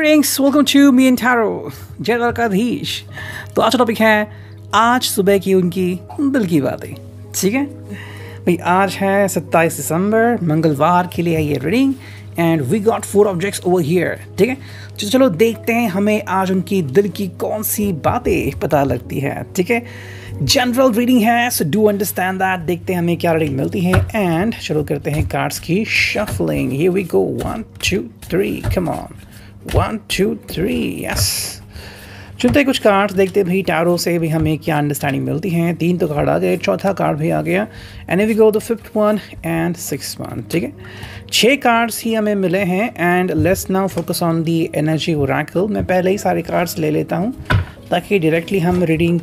Greetings, welcome to me and Taro, जय द्वारकाधीश। तो आज का टॉपिक है आज सुबह की उनकी दिल की बातें। ठीक है भाई, आज है 27 दिसंबर, मंगलवार के लिए है ये reading and we got 4 objects over here. ठीक है, तो चलो देखते हैं हमें आज उनकी दिल की कौन सी बातें पता लगती है। ठीक है, जनरल रीडिंग है, सो डू अंडरस्टैंड दैट। देखते हैं हमें क्या रीडिंग मिलती है एंड शुरू करते हैं कार्ड्स की shuffling. Here we go, 1 2 3, come on, 1 2 3, yes. चुनते हैं कुछ कार्ड्स, देखते हैं भाई टैरो से भी हमें क्या अंडरस्टैंडिंग मिलती है। 3 तो कार्ड आ गए, चौथा कार्ड भी आ गया and we go the 5th one and 6th one. ठीक है, 6 कार्ड्स ही हमें मिले हैं and let's now focus on the energy oracle. मैं पहले ही सारे कार्ड्स ले लेता हूँ ताकि डायरेक्टली हम रीडिंग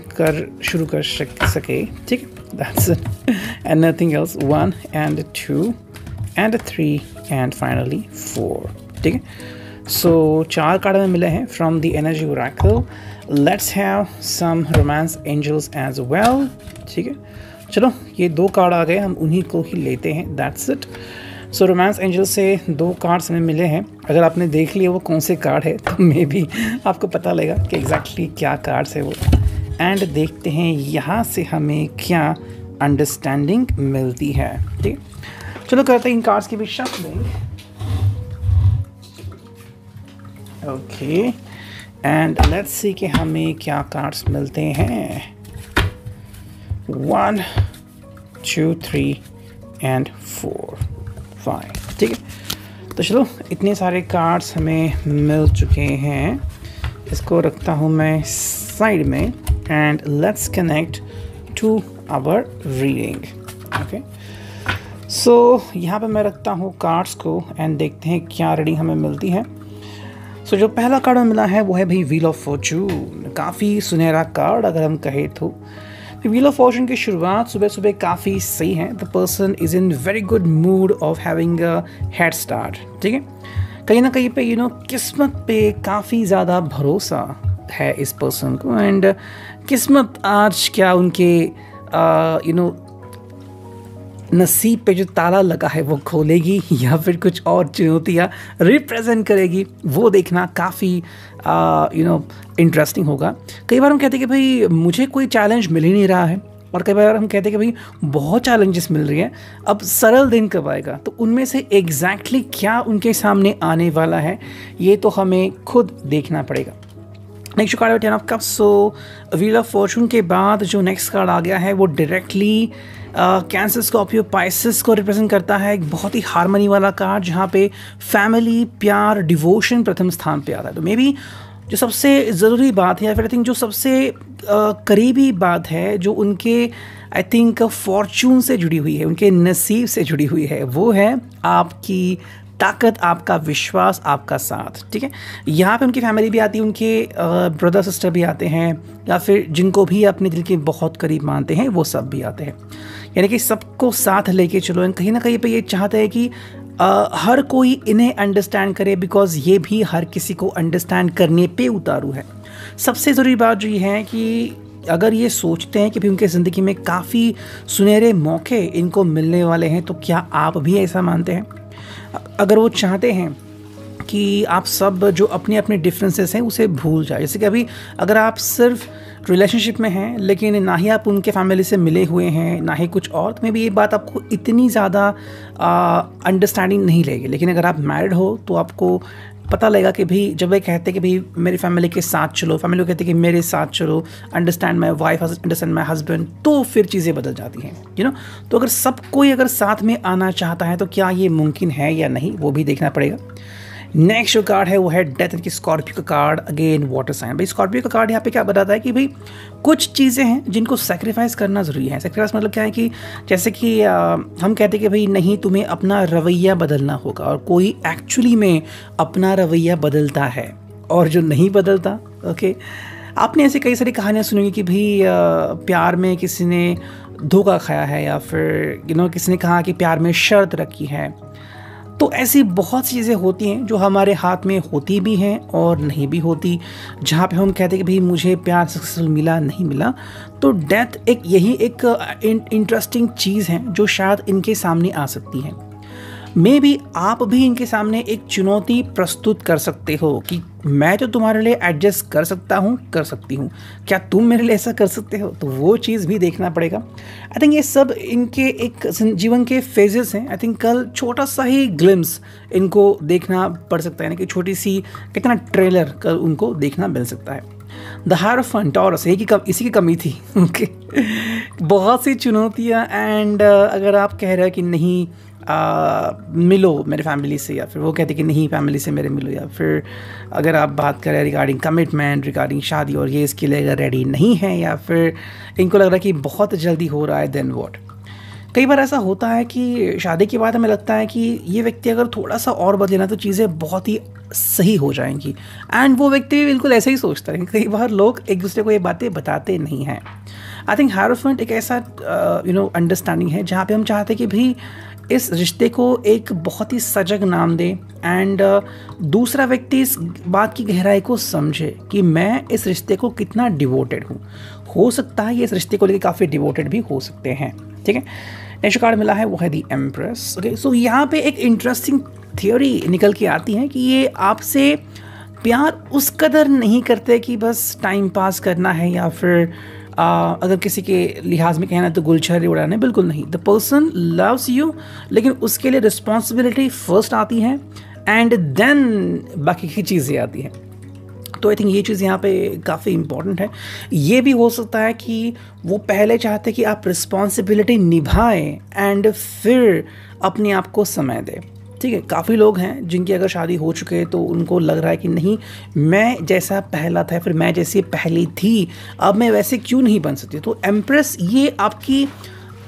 शुरू कर सके। ठीक है, that's it and nothing else. 1 and 2 and 3 and finally 4। ठीक है, सो 4 कार्ड हमें मिले हैं from the energy oracle. Let's have some romance angels as well. ठीक है, चलो ये 2 कार्ड आ गए, हम उन्हीं को ही लेते हैं, that's it. So romance angel से 2 कार्ड्स हमें मिले हैं। अगर आपने देख लिया वो कौन से कार्ड है तो मे भी आपको पता लगेगा कि एग्जैक्टली क्या कार्ड्स है वो। एंड देखते हैं यहाँ से हमें क्या अंडरस्टैंडिंग मिलती है। ठीक है, चलो करते हैं इन कार्ड्स की भी shuffling. Okay and let's see कि हमें क्या कार्ड्स मिलते हैं। 1 2 3 एंड 4 5। ठीक है, तो चलो इतने सारे कार्ड्स हमें मिल चुके हैं, इसको रखता हूँ मैं साइड में and let's connect to our reading. Okay, so यहाँ पे मैं रखता हूँ कार्ड्स को एंड देखते हैं क्या रीडिंग हमें मिलती है। सो जो पहला कार्ड हमें मिला है वो है भाई व्हील ऑफ फॉर्चून। काफ़ी सुनहरा कार्ड अगर हम कहें तो व्हील ऑफ फॉर्चून की शुरुआत सुबह सुबह काफ़ी सही है। The person is in very good mood off having a head start. ठीक है, कहीं ना कहीं पे किस्मत पे काफ़ी ज़्यादा भरोसा है इस पर्सन को एंड किस्मत आज क्या उनके नसीब पे जो ताला लगा है वो खोलेगी या फिर कुछ और चुनौतियाँ रिप्रेजेंट करेगी, वो देखना काफ़ी इंटरेस्टिंग होगा। कई बार हम कहते हैं कि भाई मुझे कोई चैलेंज मिल ही नहीं रहा है, और कई बार हम कहते हैं कि भाई बहुत चैलेंजेस मिल रही हैं, अब सरल दिन कब आएगा। तो उनमें से एग्जैक्टली क्या उनके सामने आने वाला है ये तो हमें खुद देखना पड़ेगा। नेक्स्ट कार्ड है 10 of cups. So wheel of Fortune के बाद जो नेक्स्ट कार्ड आ गया है वो डायरेक्टली कैंसर, स्कॉर्पियो, पाइसेस को रिप्रेजेंट करता है। एक बहुत ही हार्मनी वाला कार्ड जहाँ पे फैमिली, प्यार, डिवोशन प्रथम स्थान पे आता है। तो मे बी जो सबसे ज़रूरी बात है या फिर आई थिंक जो सबसे करीबी बात है जो उनके आई थिंक फॉर्चून से जुड़ी हुई है, उनके नसीब से जुड़ी हुई है, वो है आपकी ताकत, आपका विश्वास, आपका साथ। ठीक है, यहाँ पे उनकी फैमिली भी आती है, उनके ब्रदर सिस्टर भी आते हैं या फिर जिनको भी अपने दिल के बहुत करीब मानते हैं वो सब भी आते हैं। यानी कि सबको साथ लेके चलो एंड कहीं ना कहीं पे ये चाहते हैं कि हर कोई इन्हें अंडरस्टैंड करे, बिकॉज ये भी हर किसी को अंडरस्टैंड करने पे उतारू है। सबसे ज़रूरी बात जो ये है कि अगर ये सोचते हैं कि भी उनके ज़िंदगी में काफ़ी सुनहरे मौके इनको मिलने वाले हैं, तो क्या आप भी ऐसा मानते हैं? अगर वो चाहते हैं कि आप सब जो अपने अपने डिफरेंसेस हैं उसे भूल जाए, जैसे कि अभी अगर आप सिर्फ रिलेशनशिप में हैं लेकिन ना ही आप उनके फैमिली से मिले हुए हैं ना ही कुछ और, तो मे भी ये बात आपको इतनी ज़्यादा अंडरस्टैंडिंग नहीं लगेगी। लेकिन अगर आप मैरिड हो तो आपको पता लगेगा कि भाई जब वे कहते हैं कि भाई मेरी फैमिली के साथ चलो, फैमिली को कहते हैं कि मेरे साथ चलो, understand my wife, understand my husband, तो फिर चीज़ें बदल जाती हैं। तो अगर सब कोई अगर साथ में आना चाहता है तो क्या ये मुमकिन है या नहीं, वो भी देखना पड़ेगा। नेक्स्ट जो कार्ड है वो है डेथ की स्कॉर्पियो का कार्ड, अगेन वाटर साइन। भाई स्कॉर्पियो का कार्ड यहाँ पे क्या बताता है कि भाई कुछ चीज़ें हैं जिनको सेक्रीफाइस करना ज़रूरी है। सेक्रीफाइस मतलब क्या है कि जैसे कि हम कहते हैं कि भाई नहीं, तुम्हें अपना रवैया बदलना होगा, और कोई एक्चुअली में अपना रवैया बदलता है और जो नहीं बदलता। ओके, आपने ऐसी कई सारी कहानियाँ सुनी कि भाई प्यार में किसी ने धोखा खाया है या फिर किसी ने कहा कि प्यार में शर्त रखी है। तो ऐसी बहुत सी चीज़ें होती हैं जो हमारे हाथ में होती भी हैं और नहीं भी होती, जहाँ पे हम कहते हैं कि भाई मुझे प्यार सक्सेसफुल मिला नहीं मिला। तो डेथ यही एक इंटरेस्टिंग चीज़ है जो शायद इनके सामने आ सकती है। मे बी आप भी इनके सामने एक चुनौती प्रस्तुत कर सकते हो कि मैं तो तुम्हारे लिए एडजस्ट कर सकता हूँ, कर सकती हूँ, क्या तुम मेरे लिए ऐसा कर सकते हो? तो वो चीज़ भी देखना पड़ेगा। आई थिंक ये सब इनके एक जीवन के फेजेस हैं। आई थिंक कल छोटा सा ही ग्लिम्स इनको देखना पड़ सकता है, यानी कि छोटी सी कितना ट्रेलर कल उनको देखना मिल सकता है। द हायरोफेंट टॉरस, इसी की कमी थी। ओके बहुत सी चुनौतियाँ एंड अगर आप कह रहे हो कि नहीं मिलो मेरे फैमिली से, या फिर वो कहते कि नहीं फैमिली से मेरे मिलो, या फिर अगर आप बात करें रिगार्डिंग कमिटमेंट, रिगार्डिंग शादी और ये इसके लिए अगर रेडी नहीं है, या फिर इनको लग रहा है कि बहुत जल्दी हो रहा है, देन व्हाट। कई बार ऐसा होता है कि शादी के बाद हमें लगता है कि ये व्यक्ति अगर थोड़ा सा और बदले ना तो चीज़ें बहुत ही सही हो जाएंगी, एंड वो व्यक्ति भी बिल्कुल ऐसे ही सोचता है। कई बार लोग एक दूसरे को ये बातें बताते नहीं हैं। आई थिंक हायरोफेंट एक ऐसा अंडरस्टैंडिंग है जहाँ पे हम चाहते हैं कि भी इस रिश्ते को एक बहुत ही सजग नाम दे, एंड दूसरा व्यक्ति इस बात की गहराई को समझे कि मैं इस रिश्ते को कितना डिवोटेड हूँ। हो सकता है ये इस रिश्ते को लेकर काफ़ी डिवोटेड भी हो सकते हैं। ठीक है, नेक्स्ट कार्ड मिला है वो है दी एम्प्रेस। ओके, सो यहाँ पे एक इंटरेस्टिंग थियोरी निकल के आती है कि ये आपसे प्यार उस कदर नहीं करते कि बस टाइम पास करना है, या फिर अगर किसी के लिहाज में कहना है तो गुलछर्रे उड़ाने, बिल्कुल नहीं। द पर्सन लव्स यू, लेकिन उसके लिए रिस्पॉन्सिबिलिटी फर्स्ट आती है एंड देन बाकी की चीज़ें आती हैं। तो आई थिंक ये चीज़ यहाँ पे काफ़ी इंपॉर्टेंट है। ये भी हो सकता है कि वो पहले चाहते कि आप रिस्पॉन्सिबिलिटी निभाएं एंड फिर अपने आप को समय दें। ठीक है, काफ़ी लोग हैं जिनकी अगर शादी हो चुके हैं तो उनको लग रहा है कि नहीं, मैं जैसा पहला था, फिर मैं जैसी पहली थी, अब मैं वैसे क्यों नहीं बन सकती। तो एम्प्रेस ये आपकी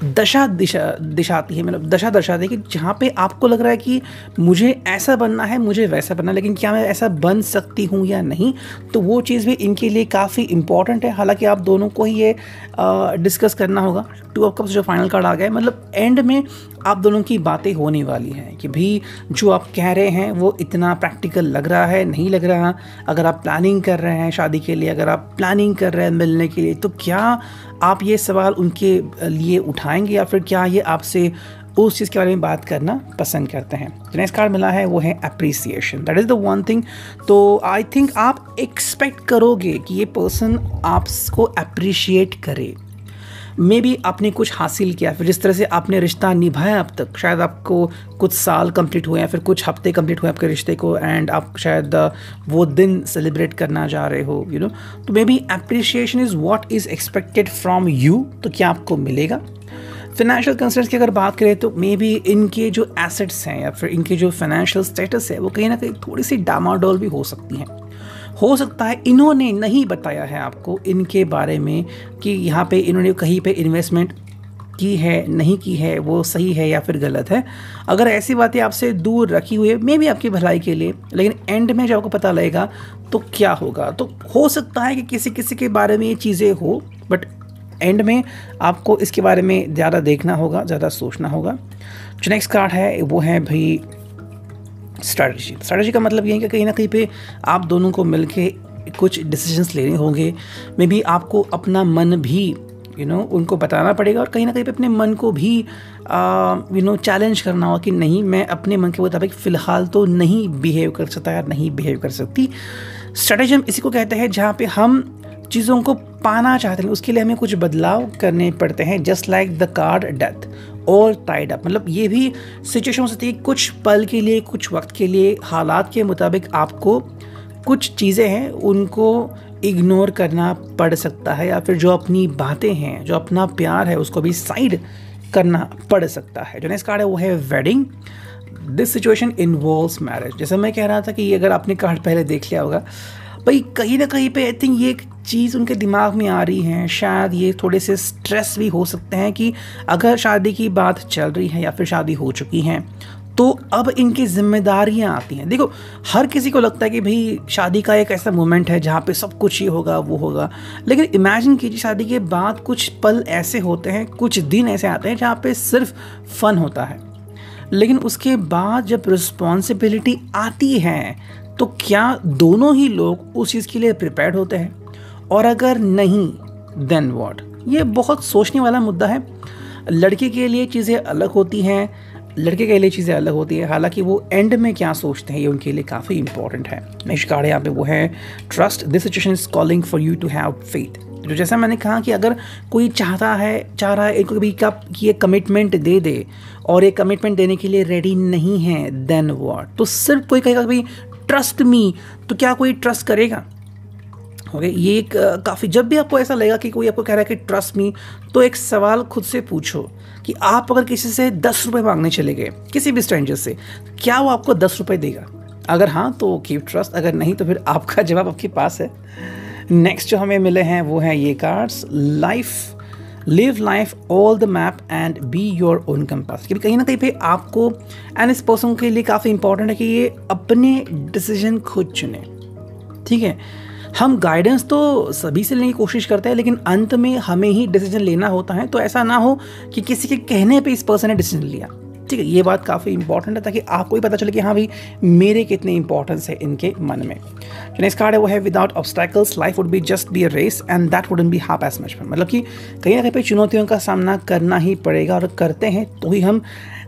दिशाती है, मतलब दशा दर्शाती है कि जहाँ पे आपको लग रहा है कि मुझे ऐसा बनना है, मुझे वैसा बनना है, लेकिन क्या मैं ऐसा बन सकती हूँ या नहीं। तो वो चीज़ भी इनके लिए काफ़ी इंपॉर्टेंट है। हालांकि आप दोनों को ही ये डिस्कस करना होगा। 2 ऑफ कप्स जो फाइनल कार्ड आ गया है, मतलब एंड में आप दोनों की बातें होने वाली हैं कि भी जो आप कह रहे हैं वो इतना प्रैक्टिकल लग रहा है, नहीं लग रहा। अगर आप प्लानिंग कर रहे हैं शादी के लिए, अगर आप प्लानिंग कर रहे हैं मिलने के लिए, तो क्या आप ये सवाल उनके लिए उठाएंगे, या फिर क्या ये आपसे उस चीज़ के बारे में बात करना पसंद करते हैं। जो नेक्स्ट कार्ड मिला है वो है appreciation, that is the one thing. तो आई थिंक आप एक्सपेक्ट करोगे कि ये पर्सन आपको अप्रिशिएट करे। मे बी आपने कुछ हासिल किया, फिर जिस तरह से आपने रिश्ता निभाया अब तक, शायद आपको कुछ साल कंप्लीट हुए या फिर कुछ हफ्ते कंप्लीट हुए आपके रिश्ते को, एंड आप शायद वो दिन सेलिब्रेट करना चाह रहे हो, यू नो। तो may be appreciation is what is expected from you. तो क्या आपको मिलेगा? फाइनेंशियल कंसर्न्स की अगर बात करें तो मे बी इनके जो एसेट्स हैं या फिर इनके जो फाइनेंशियल स्टेटस है वो कहीं ना कहीं थोड़ी सी डामाडोल भी हो सकती हैं। हो सकता है इन्होंने नहीं बताया है आपको इनके बारे में कि यहाँ पे इन्होंने कहीं पे इन्वेस्टमेंट की है, नहीं की है, वो सही है या फिर गलत है। अगर ऐसी बातें आपसे दूर रखी हुई है मे बी आपकी भलाई के लिए, लेकिन एंड में जब आपको पता लगेगा तो क्या होगा। तो हो सकता है कि किसी किसी के बारे में ये चीज़ें हो, बट एंड में आपको इसके बारे में ज़्यादा देखना होगा, ज़्यादा सोचना होगा। जो नेक्स्ट कार्ड है वो है भाई स्ट्रैटेजी का मतलब ये है कि कहीं ना कहीं पे आप दोनों को मिलके कुछ डिसीजंस लेने होंगे। मे बी आपको अपना मन भी उनको बताना पड़ेगा, और कहीं ना कहीं पे अपने मन को भी चैलेंज करना होगा कि नहीं, मैं अपने मन के मुताबिक फ़िलहाल तो नहीं बिहेव कर सकता या नहीं बिहेव कर सकती। स्ट्रैटेजिज्म इसी को कहते हैं जहाँ पे हम चीज़ों को पाना चाहते हैं, उसके लिए हमें कुछ बदलाव करने पड़ते हैं। Just like the card death और टाइड अप, मतलब ये भी सिचुएशन हो सकती है कुछ पल के लिए, कुछ वक्त के लिए, हालात के मुताबिक आपको कुछ चीज़ें हैं उनको इग्नोर करना पड़ सकता है, या फिर जो अपनी बातें हैं, जो अपना प्यार है, उसको भी साइड करना पड़ सकता है। जो नेक्स्ट कार्ड है वो है wedding. This situation involves marriage. जैसे मैं कह रहा था कि अगर आपने कार्ड पहले देख लिया होगा, भाई कहीं ना कहीं पे आई थिंक ये एक चीज़ उनके दिमाग में आ रही है। शायद ये थोड़े से स्ट्रेस भी हो सकते हैं कि अगर शादी की बात चल रही है या फिर शादी हो चुकी हैं तो अब इनकी जिम्मेदारियां आती हैं। देखो, हर किसी को लगता है कि भाई शादी का एक ऐसा मोमेंट है जहाँ पे सब कुछ ये होगा वो होगा, लेकिन इमेजिन कीजिए शादी के बाद कुछ पल ऐसे होते हैं, कुछ दिन ऐसे आते हैं जहाँ पे सिर्फ फन होता है, लेकिन उसके बाद जब रिस्पॉन्सिबिलिटी आती है तो क्या दोनों ही लोग उस चीज़ के लिए प्रिपेयर्ड होते हैं, और अगर नहीं देन व्हाट। ये बहुत सोचने वाला मुद्दा है। लड़के के लिए चीज़ें अलग होती हैं, लड़के के लिए चीज़ें अलग होती है, हालांकि वो एंड में क्या सोचते हैं ये उनके लिए काफ़ी इंपॉर्टेंट है। नेक्स्ट कार्ड यहाँ पे वो है trust, this situation is calling for you to have faith. जो जैसा मैंने कहा कि अगर कोई चाह रहा है एक कभी का कि ये कमिटमेंट दे दे और ये कमिटमेंट देने के लिए रेडी नहीं है, देन व्हाट। तो सिर्फ कोई कहेगा भाई ट्रस्ट मी, तो क्या कोई ट्रस्ट करेगा? ओके, ये एक काफ़ी, जब भी आपको ऐसा लगेगा कि कोई आपको कह रहा है कि ट्रस्ट मी, तो एक सवाल खुद से पूछो कि आप अगर किसी से 10 रुपये मांगने चले गए, किसी भी स्ट्रेंजर से, क्या वो आपको 10 रुपये देगा? अगर हाँ तो कीप ट्रस्ट, अगर नहीं तो फिर आपका जवाब आपके पास है। नेक्स्ट जो हमें मिले हैं वो हैं ये cards, live life all the map and be your own compass. क्योंकि कहीं ना कहीं पे आपको एंड इस पर्सन के लिए काफ़ी इंपॉर्टेंट है कि ये अपने डिसीजन खुद चुने। ठीक है, हम गाइडेंस तो सभी से लेने की कोशिश करते हैं, लेकिन अंत में हमें ही डिसीजन लेना होता है। तो ऐसा ना हो कि किसी के कहने पे इस पर्सन ने डिसीजन लिया। ठीक है, ये बात काफ़ी इंपॉर्टेंट है ताकि आपको भी पता चले कि हाँ भाई मेरे कितने इंपॉर्टेंस है इनके मन में। जो नेक्स्ट कार्ड है वो है without obstacles life would be just be a race and that wouldn't be half as much fun. मतलब कि कहीं ना कहीं पे चुनौतियों का सामना करना ही पड़ेगा, और करते हैं तो ही हम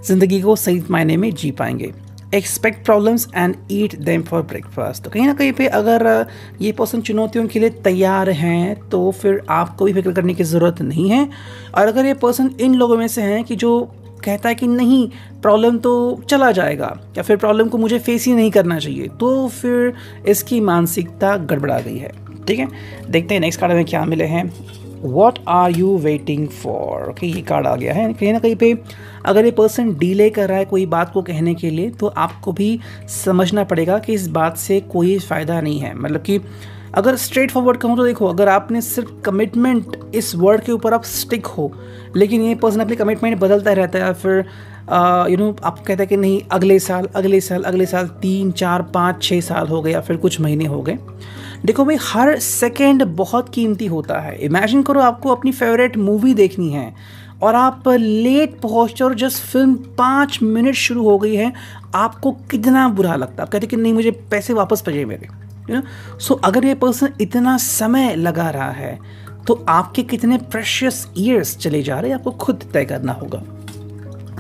जिंदगी को सही मायने में जी पाएंगे। Expect problems and eat them for breakfast. तो कहीं ना कहीं पे अगर ये पर्सन चुनौतियों के लिए तैयार हैं तो फिर आपको भी फिक्र करने की ज़रूरत नहीं है। और अगर ये पर्सन इन लोगों में से हैं कि जो कहता है कि नहीं प्रॉब्लम तो चला जाएगा या फिर प्रॉब्लम को मुझे फेस ही नहीं करना चाहिए, तो फिर इसकी मानसिकता गड़बड़ा गई है। ठीक है, देखते हैं नेक्स्ट कार्ड में क्या मिले हैं। What are you waiting for. Okay, ये कार्ड आ गया है। कहीं ना कहीं पे अगर ये पर्सन डिले कर रहा है कोई बात को कहने के लिए, तो आपको भी समझना पड़ेगा कि इस बात से कोई फ़ायदा नहीं है। मतलब कि अगर स्ट्रेट फॉरवर्ड कहूँ तो देखो, अगर आपने सिर्फ कमिटमेंट इस वर्ड के ऊपर आप स्टिक हो, लेकिन ये पर्सन अपनी कमिटमेंट बदलता रहता है, फिर आप कहते हैं कि नहीं अगले साल 3, 4, 5, 6 साल हो गए या फिर कुछ महीने हो गए। देखो भाई, हर सेकेंड बहुत कीमती होता है। इमेजिन करो आपको अपनी फेवरेट मूवी देखनी है और आप लेट पहुँचते और जस्ट फिल्म 5 मिनट शुरू हो गई है, आपको कितना बुरा लगता है। आप कहते कि नहीं मुझे पैसे वापस चाहिए मेरे। सो अगर ये पर्सन इतना समय लगा रहा है तो आपके कितने प्रेशियस ईयर्स चले जा रहे हैं, आपको खुद तय करना होगा।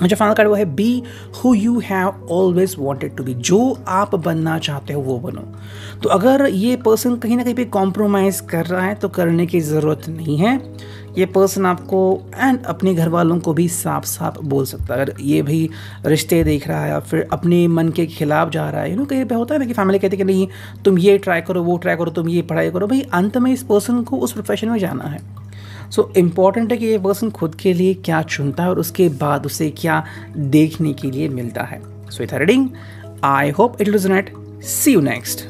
जो फाइनल कार्ड वो है be who you have always wanted to be. जो आप बनना चाहते हो वो बनो। तो अगर ये पर्सन कहीं ना कहीं पे कॉम्प्रोमाइज़ कर रहा है तो करने की ज़रूरत नहीं है। ये पर्सन आपको एंड अपने घर वालों को भी साफ साफ बोल सकता है। अगर ये भी रिश्ते देख रहा है या फिर अपने मन के खिलाफ जा रहा है, कहीं पे होता है ना कि फैमिली कहती है कि नहीं तुम ये ट्राई करो, वो ट्राई करो, तुम ये पढ़ाई करो। भाई अंत में इस पर्सन को उस प्रोफेशन में जाना है। सो इम्पॉर्टेंट है कि ये पर्सन खुद के लिए क्या चुनता है और उसके बाद उसे क्या देखने के लिए मिलता है। So it reading, I hope it will resonate. See you next.